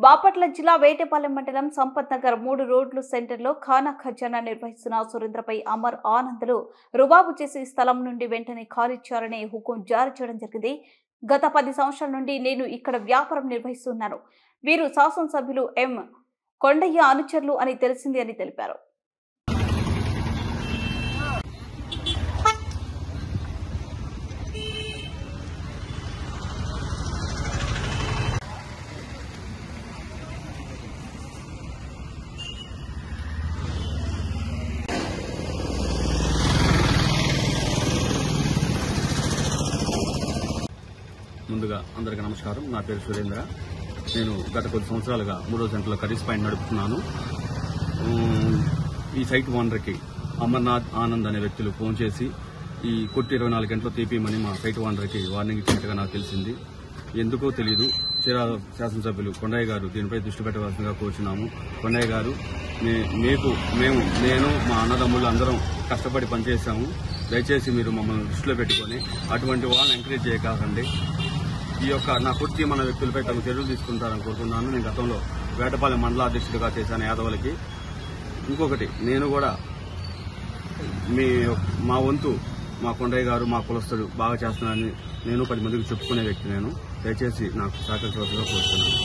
బాపట్ల జిల్లా వేటపాలెం మండలం సంపత్ నగర్ 3 రోడ్లు సెంటర్లో ఖానా ఖజానా నిర్వహిస్తున్న సురేంద్రపై అమర్ ఆనంద్లు రుబాబు చేసి స్థలం నుండి వెంటనే ఖాళీ చేయాలని హుకుం జారీ చేయడం జరిగింది. గత 10 సంవత్సరాల నుండి నేను ఇక్కడ వ్యాపారం నిర్వహిస్తున్నాను. వీరు శాసనసభ్యులు ఎం కొండయ్య అనుచరులు అని తెలిసింది అని తెలిపారు. ముందుగా అందరికీ నమస్కారం. నా పేరు సురేంద్ర. నేను గత కొద్ది సంవత్సరాలుగా 3వ సెంటర్లో కర్రీస్ పాయింట్ నడుపుతున్నాను. ఈ సైట్ ఓనర్కి అమర్నాథ్ ఆనంద్ అనే వ్యక్తులు ఫోన్ చేసి ఈ కొట్టి 24 గంటలు తీపిమని మా సైట్ ఓనర్కి వార్నింగ్ ఇచ్చినట్టుగా నాకు తెలిసింది. ఎందుకో తెలియదు. చీరాల శాసనసభ్యులు కొండయ్య గారు దీనిపై దృష్టి పెట్టవలసిందిగా కోరుచున్నాము. కొండయ్య గారు, నేను మా అన్నదమ్ములు అందరం కష్టపడి పనిచేశాము. దయచేసి మీరు మమ్మల్ని దృష్టిలో పెట్టుకొని అటువంటి వాళ్ళని ఎంకరేజ్ చేయకండి. ఈ యొక్క నా కుర్చీ మన వ్యక్తులపై తగు చర్యలు తీసుకుంటారని కోరుకున్నాను. నేను గతంలో వేటపాలెం మండల అధ్యక్షుడిగా చేశాను యాదవులకి. ఇంకొకటి, నేను కూడా మా వంతు మా కొండయ్య గారు మా కులస్తుడు బాగా చేస్తున్నారని నేను 10 మందికి చెప్పుకునే వ్యక్తి. నేను దయచేసి నాకు సహకరించవలసిందిగా కోరుతున్నాను.